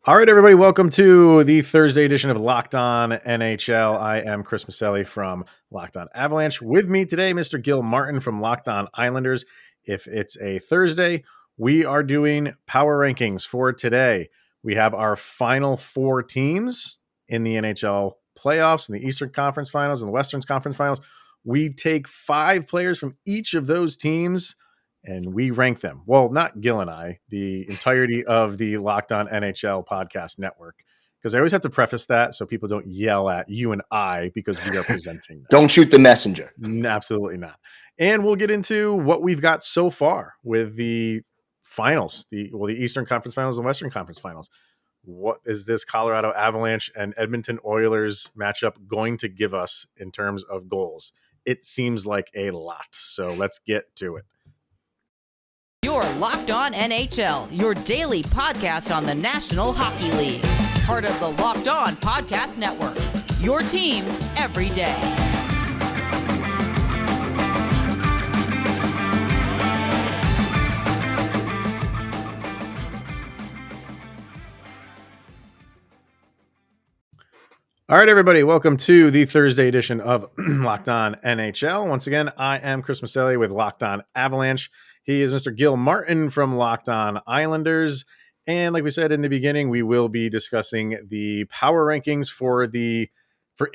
All right, everybody, welcome to the Thursday edition of Locked On NHL. I am Chris Maselli from Locked On Avalanche. With me today, Mr. Gil Martin from Locked On Islanders. If it's a Thursday, we are doing power rankings for today. We have our final four teams in the NHL playoffs, in the Eastern Conference Finals, and the Western Conference Finals. We take 5 players from each of those teams and we rank them. Well, not Gil and I, the entirety of the Locked On NHL podcast network, because I always have to preface that so people don't yell at you and I because we are presenting them. Don't shoot the messenger. Absolutely not. And we'll get into what we've got so far with the finals, the Eastern Conference Finals and Western Conference Finals. What is this Colorado Avalanche and Edmonton Oilers matchup going to give us in terms of goals? It seems like a lot. So let's get to it. You're Locked On NHL, your daily podcast on the National Hockey League. Part of the Locked On Podcast Network, your team every day. All right, everybody, welcome to the Thursday edition of Locked On NHL. Once again, I am Chris Maselli with Locked On Avalanche. He is Mr. Gil Martin from Locked On Islanders. And like we said in the beginning, we will be discussing the power rankings for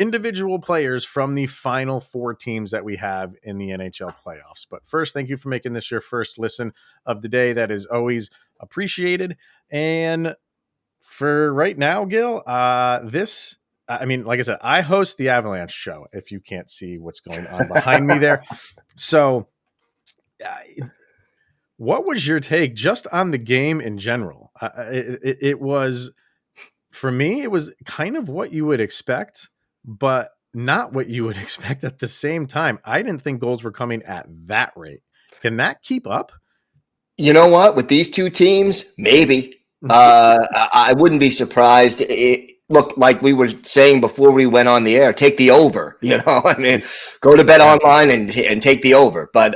individual players from the final 4 teams that we have in the NHL playoffs. But first, thank you for making this your first listen of the day. That is always appreciated. And for right now, Gil, like I said, I host the Avalanche show, if you can't see what's going on behind me there. So what was your take just on the game in general? It was, for me, it was kind of what you would expect, but not what you would expect at the same time. I didn't think goals were coming at that rate. Can that keep up? You know what? With these two teams, maybe. I wouldn't be surprised. It looked like we were saying before we went on the air, take the over. I mean, go to Bet Online and take the over. But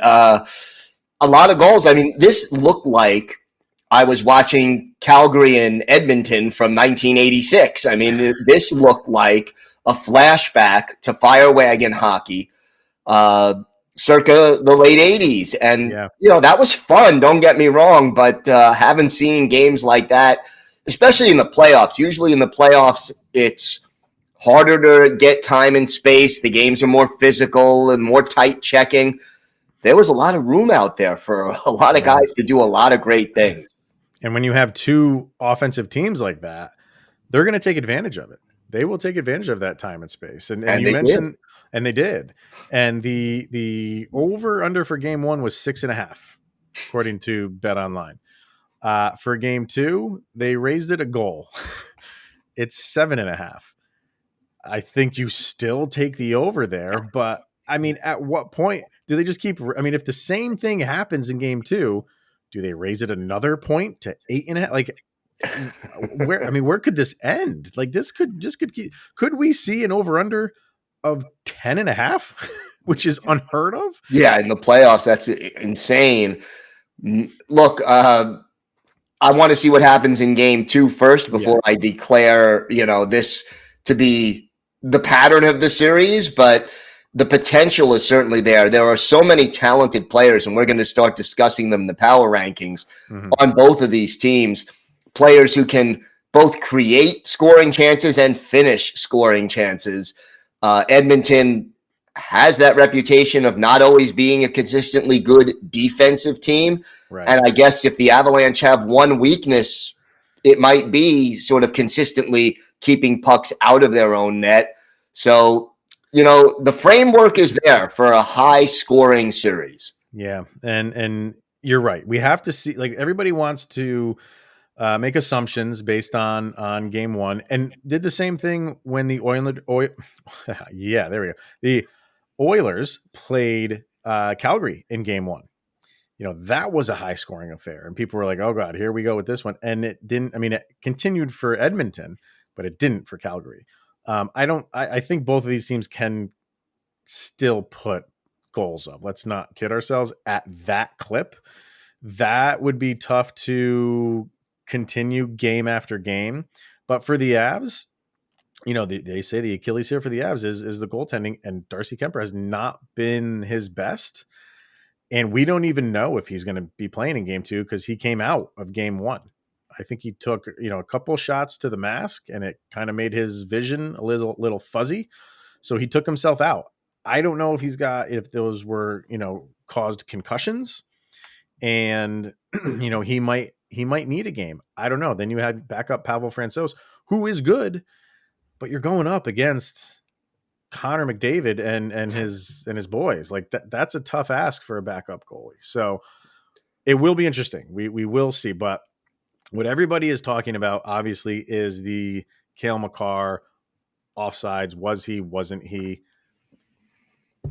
a lot of goals. I mean, this looked like I was watching Calgary and Edmonton from 1986. I mean, this looked like a flashback to fire wagon hockey, circa the late 80s. And, that was fun. Don't get me wrong. But haven't seen games like that, especially in the playoffs. Usually in the playoffs, it's harder to get time and space. The games are more physical and more tight checking. There was a lot of room out there for a lot of guys to do a lot of great things. And when you have 2 offensive teams like that, they're going to take advantage of it. They will take advantage of that time and space. And you mentioned, and they did. And the over under for game 1 was 6.5, according to Bet Online. For game 2, they raised it a goal. It's 7.5. I think you still take the over there, but I mean, at what point do they just keep? I mean, if the same thing happens in game 2, do they raise it another point to 8.5? Like, where could this end? Like, this could keep. Could we see an over under of 10.5, which is unheard of? Yeah, in the playoffs, that's insane. Look, I want to see what happens in game 2 first before I declare, this to be the pattern of the series, but the potential is certainly there. There are so many talented players, and we're going to start discussing them in the power rankings on both of these teams. Players who can both create scoring chances and finish scoring chances. Edmonton has that reputation of not always being a consistently good defensive team. Right. And I guess if the Avalanche have one weakness, it might be sort of consistently keeping pucks out of their own net. So, the framework is there for a high scoring series. Yeah. And you're right. We have to see, like, everybody wants to make assumptions based on game 1, and did the same thing when the The Oilers played Calgary in game 1. That was a high scoring affair, and people were like, oh God, here we go with this one. And it didn't, it continued for Edmonton, but it didn't for Calgary. I think both of these teams can still put goals up. Let's not kid ourselves. At that clip, that would be tough to continue game after game. But for the Avs, they say the Achilles heel for the Avs is the goaltending, and Darcy Kemper has not been his best. And we don't even know if he's going to be playing in game 2 because he came out of game 1. I think he took, a couple shots to the mask, and it kind of made his vision a little fuzzy. So he took himself out. I don't know if those were, caused concussions, and he might need a game. I don't know. Then you had backup Pavel Francouz, who is good, but you're going up against Connor McDavid and his boys. Like that's a tough ask for a backup goalie. So it will be interesting. We will see. But what everybody is talking about, obviously, is the Kayle Mccarr offsides. Was he? Wasn't he?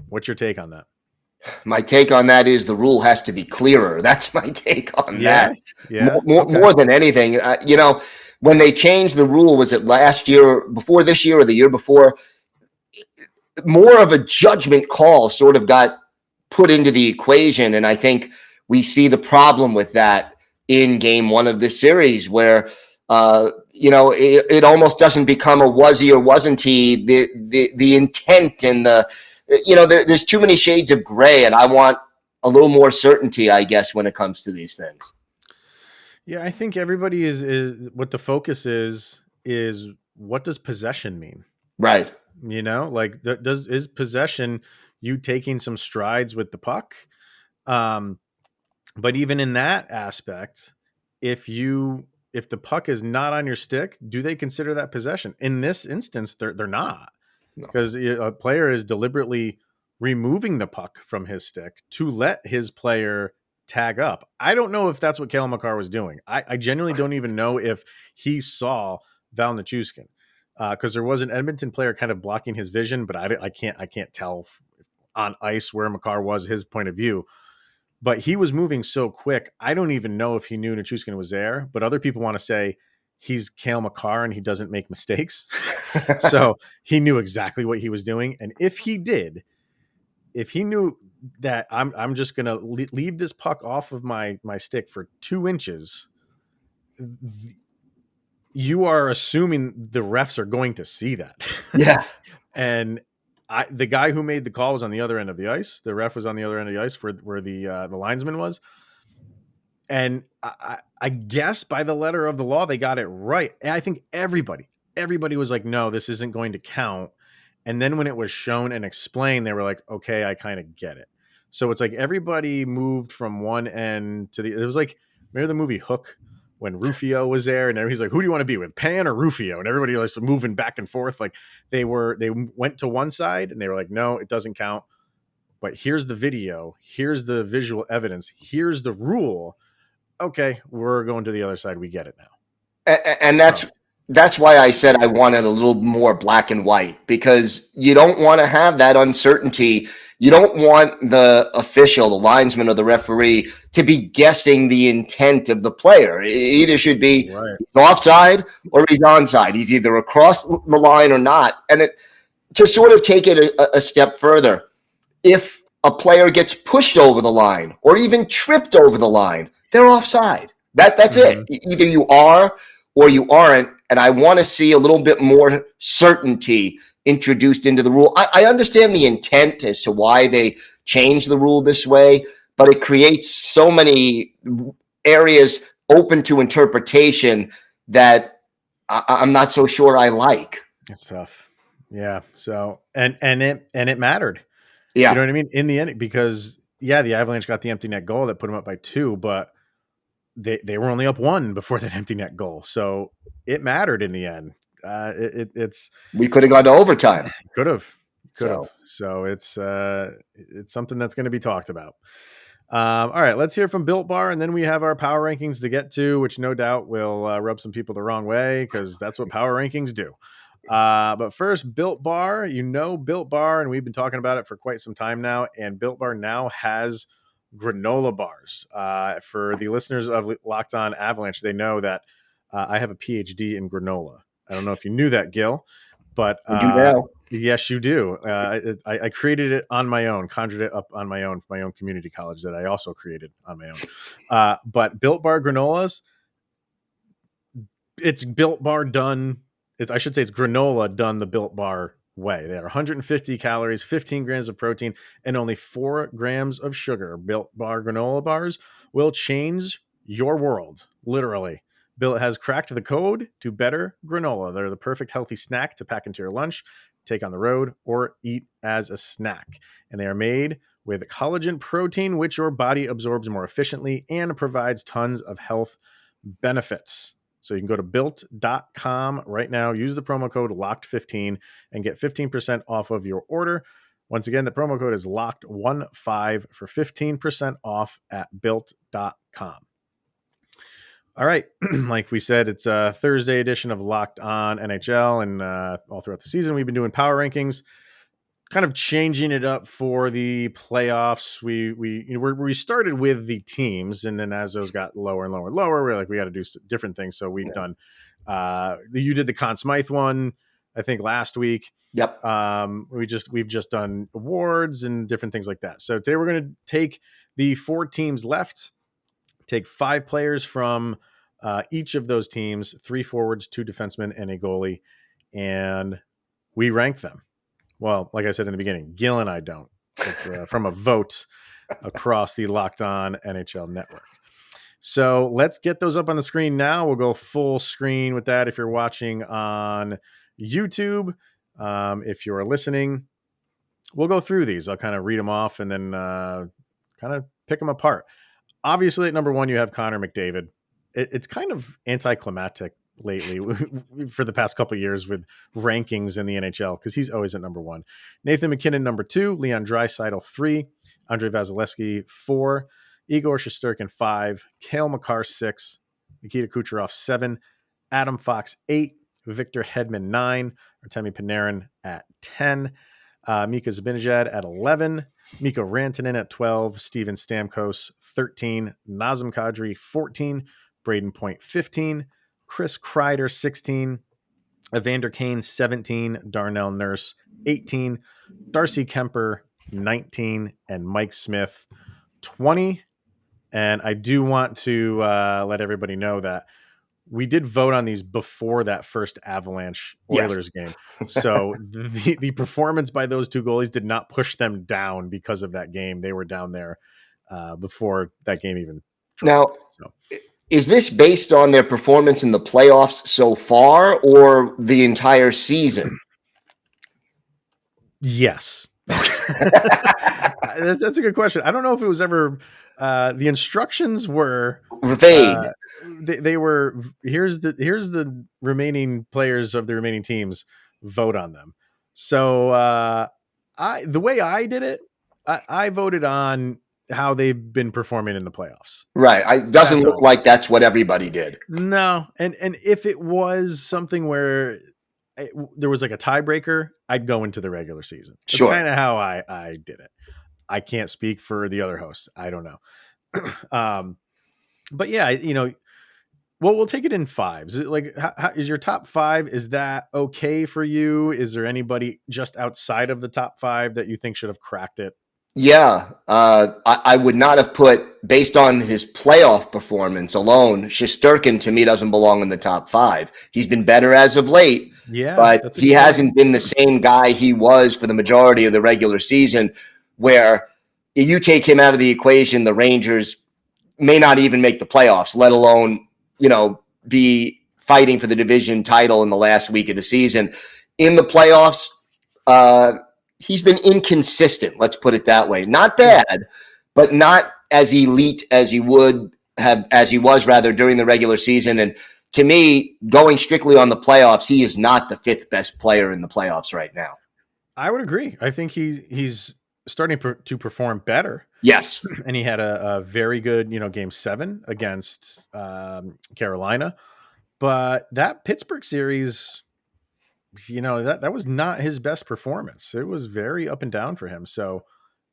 What's your take on that? My take on that is the rule has to be clearer. That's my take on that. Yeah. More than anything, when they changed the rule, was it last year, before this year, or the year before? More of a judgment call sort of got put into the equation. And I think we see the problem with that in game 1 of this series where, it almost doesn't become a was he or wasn't he, the intent and there's too many shades of gray, and I want a little more certainty, I guess, when it comes to these things. Yeah, I think everybody is what the focus is what does possession mean? Right. Is possession you taking some strides with the puck? But even in that aspect, if the puck is not on your stick, do they consider that possession? In this instance, they're not, because a player is deliberately removing the puck from his stick to let his player tag up. I don't know if that's what Kayle Mccarr was doing. I genuinely don't even know if he saw Val Nichushkin. Because there was an Edmonton player kind of blocking his vision, but I can't tell on ice where Mccarr was, his point of view. But he was moving so quick, I don't even know if he knew Nichushkin was there. But other people want to say he's Kayle Mccarr and he doesn't make mistakes. So he knew exactly what he was doing. And if he knew that I'm just going to leave this puck off of my stick for 2 inches, you are assuming the refs are going to see that. Yeah. And the guy who made the call was on the other end of the ice. The ref was on the other end of the ice where the linesman was. And I guess by the letter of the law, they got it right. And I think everybody was like, no, this isn't going to count. And then when it was shown and explained, they were like, okay, I kind of get it. So it's like everybody moved from one end to it was like, remember the movie Hook? When Rufio was there and he's like, who do you want to be with, Pan or Rufio? And everybody was moving back and forth. Like they went to one side and they were like, no, it doesn't count. But here's the video. Here's the visual evidence. Here's the rule. Okay, we're going to the other side. We get it now. And that's why I said I wanted a little more black and white, because you don't want to have that uncertainty. You don't want the official, the linesman or the referee, to be guessing the intent of the player. It either should be he's offside or he's onside. He's either across the line or not. And to sort of take it a step further, if a player gets pushed over the line or even tripped over the line, they're offside. That's it. Either you are or you aren't. And I want to see a little bit more certainty introduced into the rule. I understand the intent as to why they changed the rule this way, but it creates so many areas open to interpretation that I'm not so sure I like. It's tough. Yeah. So, and it mattered. Yeah. You know what I mean? In the end, because the Avalanche got the empty net goal that put them up by 2, but they were only up 1 before that empty net goal. So it mattered in the end. We could have gone to overtime. Could have. So it's something that's going to be talked about. All right, let's hear from Built Bar, and then we have our power rankings to get to, which no doubt will rub some people the wrong way, because that's what power rankings do. But first, Built Bar. Built Bar, and we've been talking about it for quite some time now. And Built Bar now has granola bars. For the listeners of Locked On Avalanche, they know that I have a PhD in granola. I don't know if you knew that, Gil, but you do now. Yes, you do. I created it on my own, conjured it up on my own for my own community college that I also created on my own. But Built Bar granolas, it's Built Bar done. I should say it's granola done the Built Bar way. They are 150 calories, 15 grams of protein, and only 4 grams of sugar. Built Bar granola bars will change your world, literally. Built has cracked the code to better granola. They're the perfect healthy snack to pack into your lunch, take on the road, or eat as a snack. And they are made with collagen protein, which your body absorbs more efficiently and provides tons of health benefits. So you can go to built.com right now, use the promo code LOCKED15 and get 15% off of your order. Once again, the promo code is LOCKED15 for 15% off at built.com. All right. Like we said, it's a Thursday edition of Locked On NHL, and all throughout the season, we've been doing power rankings, kind of changing it up for the playoffs. We started with the teams, and then as those got lower and lower and lower, we're like, we got to do different things. So we've done, you did the Conn Smythe one, I think last week. Yep. We've just done awards and different things like that. So today we're going to take the 4 teams left, take 5 players from each of those teams, 3 forwards, 2 defensemen, and a goalie, and we rank them. Well, like I said in the beginning, Gil and I don't. It's from a vote across the Locked On NHL network. So let's get those up on the screen now. We'll go full screen with that if you're watching on YouTube. If you're listening, we'll go through these. I'll kind of read them off and then kind of pick them apart. Obviously, at number 1, you have Connor McDavid. It's kind of anticlimactic lately for the past couple of years with rankings in the NHL because he's always at number 1. Nathan McKinnon, number 2. Leon Draisaitl, 3. Andrei Vasilevsky, 4. Igor Shesterkin, 5. Kayle Mccarr, 6. Nikita Kucherov, 7. Adam Fox, 8. Victor Hedman, 9. Artemi Panarin at 10. Mika Zibanejad at 11. Mikko Rantanen at 12. Steven Stamkos, 13. Nazem Kadri, 14. Braden Point, 15. Chris Kreider, 16. Evander Kane, 17. Darnell Nurse, 18. Darcy Kemper, 19. And Mike Smith, 20. And I do want to let everybody know that we did vote on these before that first Avalanche Oilers game. So the performance by those 2 goalies did not push them down because of that game. They were down there before that game even dropped. Now, is this based on their performance in the playoffs so far or the entire season? Yes. That's a good question. I don't know if it was ever the instructions were vague. They were here's the remaining players of the remaining teams, vote on them. So the way I did it, I voted on how they've been performing in the playoffs. Right. It doesn't look like that's what everybody did. No. And if it was something where there was like a tiebreaker, I'd go into the regular season. That's kind of how I did it. I can't speak for the other hosts. I don't know. But yeah, we'll take it in 5s. Is it like, how is your top 5? Is that okay for you? Is there anybody just outside of the top 5 that you think should have cracked it? Yeah. I would not have put, based on his playoff performance alone, Shesterkin to me doesn't belong in the top 5. He's been better as of late. Yeah, but he hasn't been the same guy he was for the majority of the regular season, where you take him out of the equation, the Rangers may not even make the playoffs, let alone, be fighting for the division title in the last week of the season. In the playoffs, he's been inconsistent. Let's put it that way. Not bad, but not as elite as he was during the regular season. And to me, going strictly on the playoffs, he is not the 5th best player in the playoffs right now. I would agree. I think he's starting to perform better. Yes. And he had a very good, game 7 against Carolina. But that Pittsburgh series, that was not his best performance. It was very up and down for him. So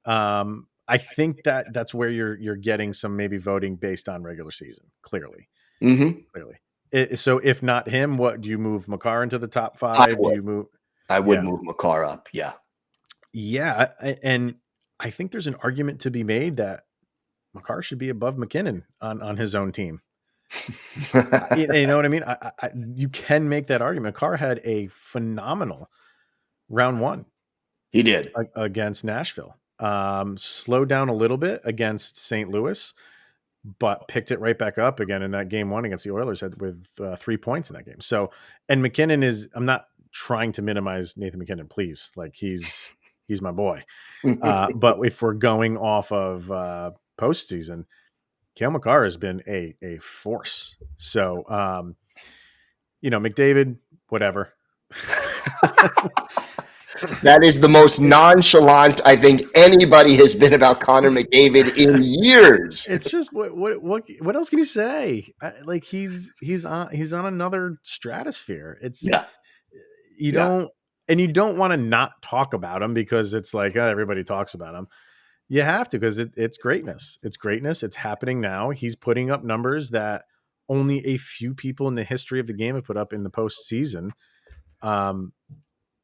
I think that's where you're getting some maybe voting based on regular season, clearly. Mm-hmm. Clearly. So if not him, what do you move Mccarr into the top 5? I would move Mccarr up. Yeah. Yeah. And I think there's an argument to be made that Mccarr should be above McKinnon on his own team. You know what I mean? You can make that argument. Mccarr had a phenomenal round one. He did against Nashville. Slowed down a little bit against St. Louis, but picked it right back up again in that game one against the Oilers with 3 points in that game. So, and McKinnon I'm not trying to minimize Nathan McKinnon, please. Like he's my boy. But if we're going off of postseason, Kayle Mccarr has been a force. So, McDavid, whatever. That is the most nonchalant I think anybody has been about Connor McDavid in years. It's just what else can you say? Like he's on another stratosphere. You don't want to not talk about him because it's like everybody talks about him. You have to because it's greatness. It's greatness. It's happening now. He's putting up numbers that only a few people in the history of the game have put up in the postseason.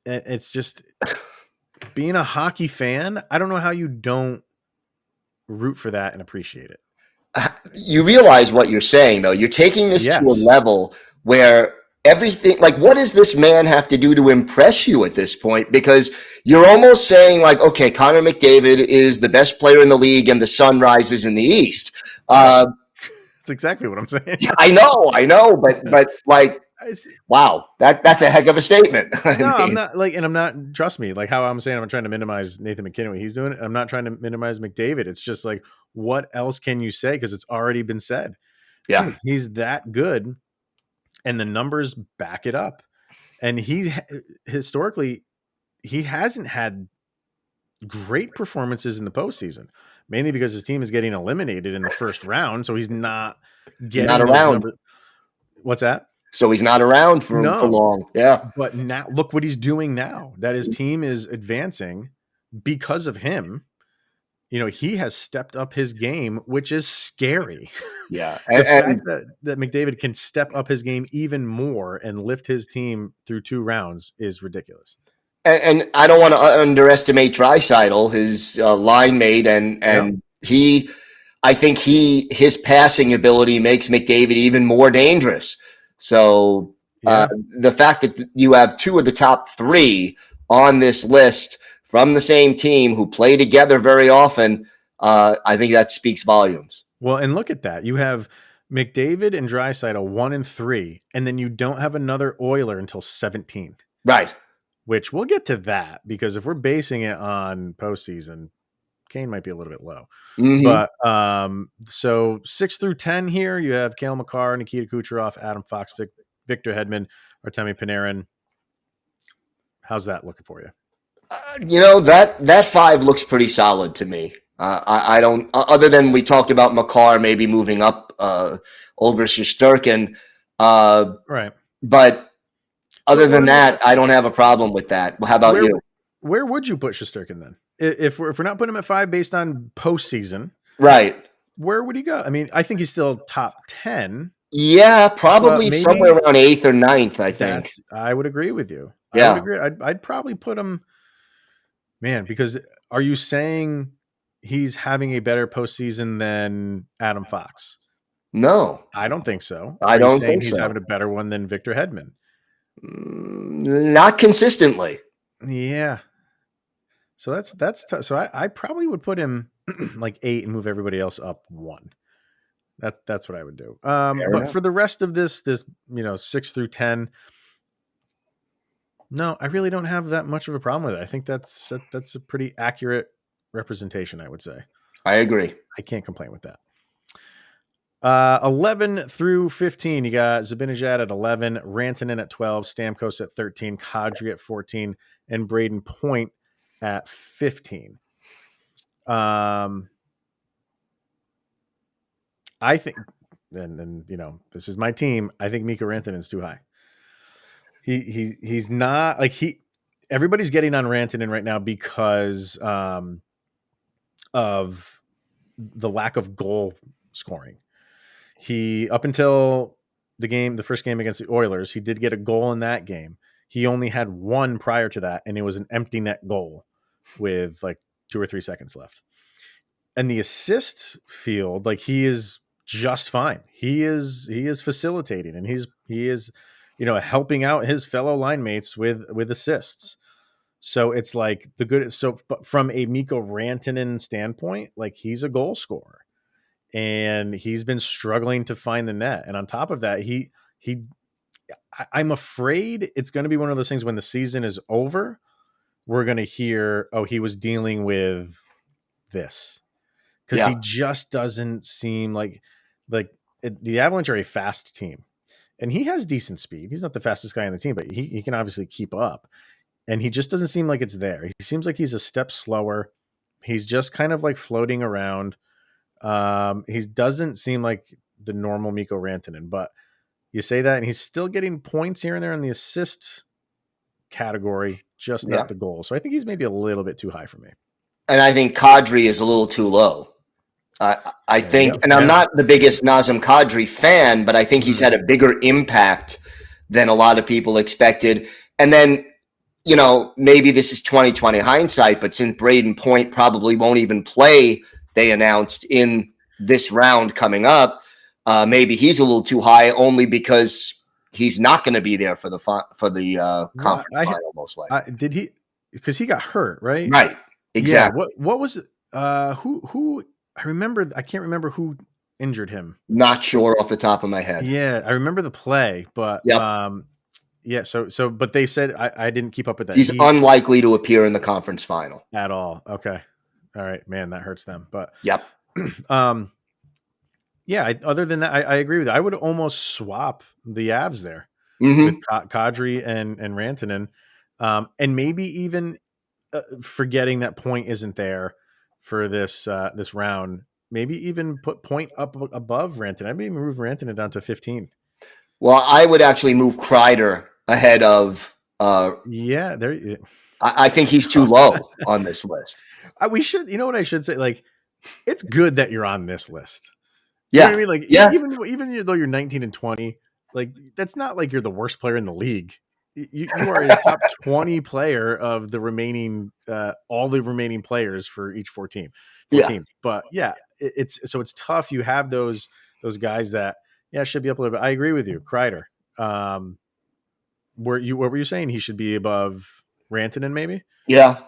It's just being a hockey fan. I don't know how you don't root for that and appreciate it. You realize what you're saying, though. You're taking this to a level where everything, like, what does this man have to do to impress you at this point? Because you're almost saying, like, okay, Connor McDavid is the best player in the league and the sun rises in the East. That's exactly what I'm saying. I know, but like, wow, that's a heck of a statement. I'm not, trust me, like how I'm saying, I'm trying to minimize Nathan McKinnon, what he's doing. I'm not trying to minimize McDavid. It's just like, what else can you say? Because it's already been said. Yeah. He's that good. And the numbers back it up. And historically, he hasn't had great performances in the postseason, mainly because his team is getting eliminated in the first round. So he's not getting around. What's that? So he's not around for long. Yeah. But now look what he's doing now, that his team is advancing because of him. He has stepped up his game, which is scary. Yeah. The fact that McDavid can step up his game even more and lift his team through 2 rounds is ridiculous. And I don't want to underestimate Draisaitl, his line mate, and I think his passing ability makes McDavid even more dangerous. So the fact that you have 2 of the top 3 on this list from the same team who play together very often, I think that speaks volumes. Well, and look at that. You have McDavid and Draisaitl 1 and 3, and then you don't have another Oiler until 17. Right. Which we'll get to that, because if we're basing it on postseason, Kane might be a little bit low. Mm-hmm. But so 6 through 10 here, you have Kayle Mccarr, Nikita Kucherov, Adam Fox, Victor Hedman, Artemi Panarin. How's that looking for you? That 5 looks pretty solid to me. I don't, other than we talked about Mccarr maybe moving up over Shesterkin. Right. But other than that, I don't have a problem with that. How about you? Where would you put Shesterkin then? If we're not putting him at 5 based on postseason, right? Where would he go? I mean, I think he's still top 10. Yeah, probably somewhere around 8th or 9th. I think I would agree with you. Yeah, I would agree. I'd probably put him. Man, because are you saying he's having a better postseason than Adam Fox? No, I don't think so. I don't think he's having a better one than Victor Hedman. Not consistently. Yeah. So that's so I probably would put him like 8 and move everybody else up 1. That's what I would do. But for the rest of this 6 through 10, no, I really don't have that much of a problem with it. I think that's a pretty accurate representation, I would say. I agree. I can't complain with that. 11 through 15, you got Zibanejad at 11, Rantanen at 12, Stamkos at 13, Kadri at 14, and Braden Point at 15. I think, and this is my team. I think Mikko Rantanen's too high. He's not like everybody's getting on Rantanen right now because of the lack of goal scoring. He, up until the first game against the Oilers, he did get a goal in that game. He only had 1 prior to that, and it was an empty net goal with like 2 or 3 seconds left. And the assists field, like he is just fine. He is facilitating, and he is, helping out his fellow line mates with assists. So it's like but from a Mikko Rantanen standpoint, like he's a goal scorer, and he's been struggling to find the net. And on top of that, I'm afraid it's going to be one of those things when the season is over, we're going to hear, oh, he was dealing with this, because he just doesn't seem like the Avalanche are a fast team, and he has decent speed. He's not the fastest guy on the team, but he can obviously keep up, and he just doesn't seem like it's there. He seems like he's a step slower. He's just kind of like floating around. He doesn't seem like the normal Mikko Rantanen, but you say that, and he's still getting points here and there in the assist category, just not the goal. So I think he's maybe a little bit too high for me. And I think Kadri is a little too low. I think, and I'm not the biggest Nazem Kadri fan, but I think he's had a bigger impact than a lot of people expected. And then, maybe this is 2020 hindsight, but since Braden Point probably won't even play, they announced in this round coming up, maybe he's a little too high, only because he's not going to be there for the conference final, most likely. Did he? Because he got hurt, right? Right. Exactly. Yeah, what was it? Who? I remember. I can't remember who injured him. Not sure off the top of my head. Yeah, I remember the play, but yeah. So, but they said I didn't keep up with that. He's unlikely to appear in the conference final at all. Okay, all right, man, that hurts them. But yeah. Other than that, I agree with you. I would almost swap the Avs there with Kadri and Rantanen, and maybe even forgetting that Point isn't there for this round. Maybe even put Point up above Rantanen. I'd maybe move Rantanen down to 15. Well, I would actually move Kreider ahead of. There. I think he's too low on this list. We should. You know what I should say? Like, it's good that you're on this list. Yeah. You know what I mean? Like, even though you're 19 and 20, like that's not like you're the worst player in the league. You are a top 20 player of the remaining, all the remaining players for each 14 teams. But it's tough. You have those guys that should be up a little bit. I agree with you, Kreider. What were you saying? He should be above Rantanen, maybe? Yeah.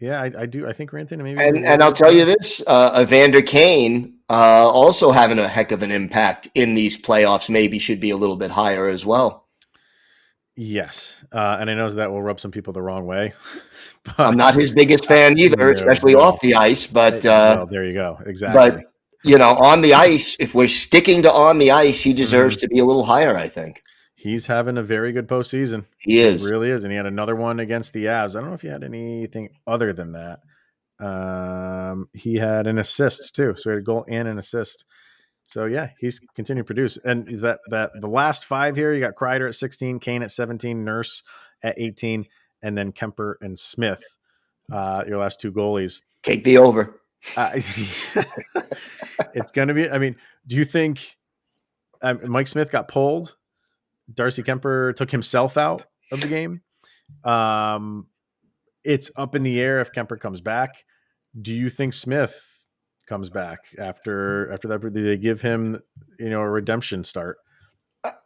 I do. I think Rantanen maybe. And I'll tell you this: Evander Kane, also having a heck of an impact in these playoffs, maybe should be a little bit higher as well. Yes, and I know that will rub some people the wrong way. But I'm not his biggest fan either, especially off the ice. But well, there you go. Exactly. But on the ice, if we're sticking to on the ice, he deserves to be a little higher, I think. He's having a very good postseason. He is. He really is. And he had another one against the Avs. I don't know if he had anything other than that. He had an assist too. So he had a goal and an assist. So he's continuing to produce. And that the last five here, you got Kreider at 16, Kane at 17, Nurse at 18, and then Kemper and Smith, your last two goalies. Take the over. It's going to be, do you think Mike Smith got pulled? Darcy Kemper took himself out of the game. It's up in the air if Kemper comes back. Do you think Smith comes back after that? Do they give him, a redemption start?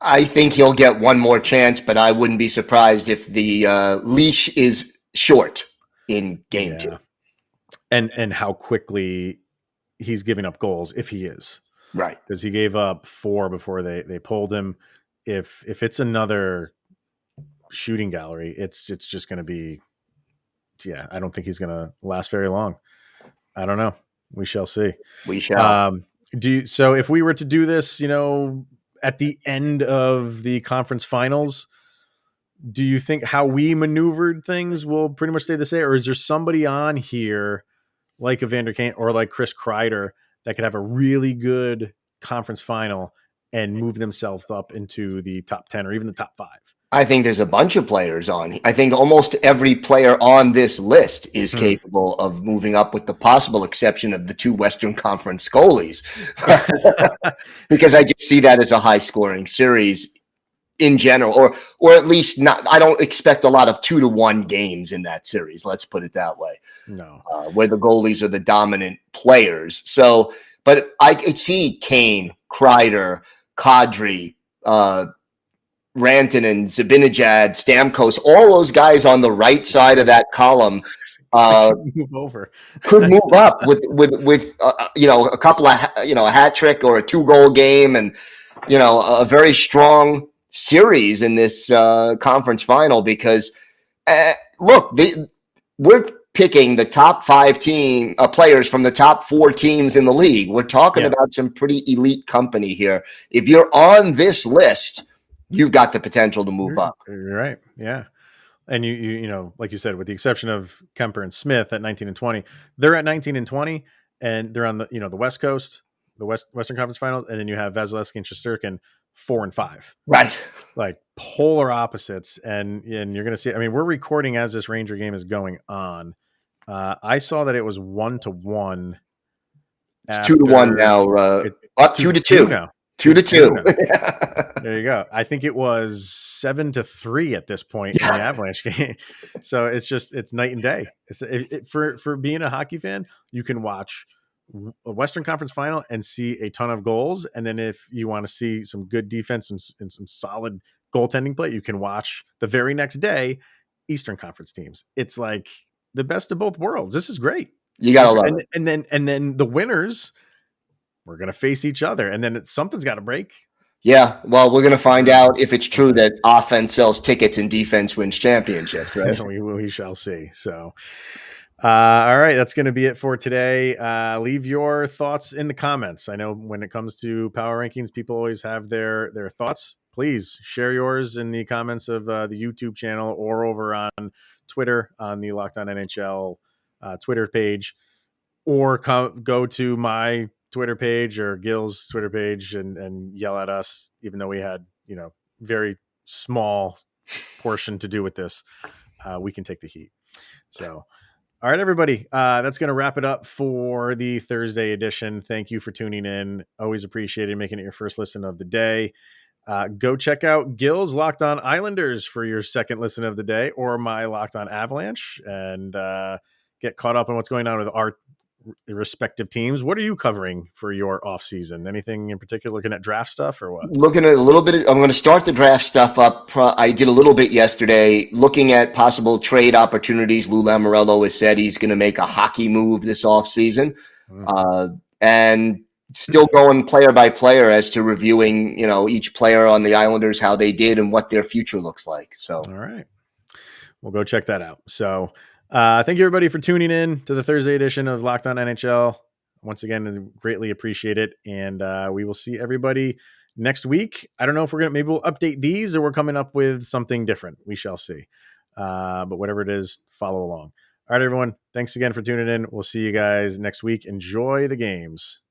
I think he'll get one more chance, but I wouldn't be surprised if the leash is short in game 2. And how quickly he's giving up goals if he is. Right. Because he gave up 4 before they pulled him. If it's another shooting gallery, it's just going to be, I don't think he's going to last very long. I don't know. We shall see. We shall. So if we were to do this, at the end of the conference finals, do you think how we maneuvered things will pretty much stay the same, or is there somebody on here like Evander Kane or like Chris Kreider that could have a really good conference final and move themselves up into the top 10 or even the top 5? I think there's a bunch of players on. I think almost every player on this list is capable of moving up, with the possible exception of the 2 Western Conference goalies, because I just see that as a high-scoring series in general, or at least not. I don't expect a lot of 2-1 games in that series. Let's put it that way. No, where the goalies are the dominant players. So. But I could see Kane, Kreider, Kadri, Rantanen, Zibanejad, Stamkos, all those guys on the right side of that column move over. could move up with a couple of a hat trick or a 2-goal game, and a very strong series in this conference final. Because look, we're picking the top 5 players from the top 4 teams in the league. We're talking about some pretty elite company here. If you're on this list, you've got the potential to move up. You're right. Yeah. And you like you said, with the exception of Kemper and Smith at 19 and 20, they're at 19 and 20, and they're on the the West Coast, the Western Conference Finals, and then you have Vasilevsky and Shesterkin 4 and 5, right? Like polar opposites. And you're going to see. I mean, we're recording as this Ranger game is going on. I saw that it was 1-1. It's 2-1 now. Up 2-2 now. 2-2. There you go. I think it was 7-3 at this point in the Avalanche game. So it's night and day. For being a hockey fan, you can watch a Western Conference final and see a ton of goals. And then if you want to see some good defense and some solid goaltending play, you can watch the very next day Eastern Conference teams. It's like the best of both worlds. This is great. You gotta love it. And then the winners, we're going to face each other, and then something's got to break. Yeah, well, we're going to find out if it's true that offense sells tickets and defense wins championships, right? we shall see. So, all right, that's going to be it for today. Leave your thoughts in the comments. I know when it comes to power rankings, people always have their thoughts. Please share yours in the comments of the YouTube channel or over on Twitter on the Locked On NHL Twitter page, or go to my Twitter page or Gil's Twitter page and yell at us, even though we had, very small portion to do with this. We can take the heat. So, all right, everybody, that's going to wrap it up for the Thursday edition. Thank you for tuning in. Always appreciated making it your first listen of the day. Go check out Gil's Locked On Islanders for your second listen of the day, or my Locked On Avalanche, and get caught up on what's going on with our respective teams. What are you covering for your off season? Anything in particular? Looking at draft stuff or what? Looking at a little bit. I'm going to start the draft stuff up. I did a little bit yesterday, looking at possible trade opportunities. Lou Lamoriello has said he's going to make a hockey move this off season, and still going player by player as to reviewing, each player on the Islanders, how they did and what their future looks like. So, all right, we'll go check that out. So, thank you everybody for tuning in to the Thursday edition of Locked On NHL. Once again, greatly appreciate it. And we will see everybody next week. I don't know if maybe we'll update these or we're coming up with something different. We shall see. But whatever it is, follow along. All right, everyone. Thanks again for tuning in. We'll see you guys next week. Enjoy the games.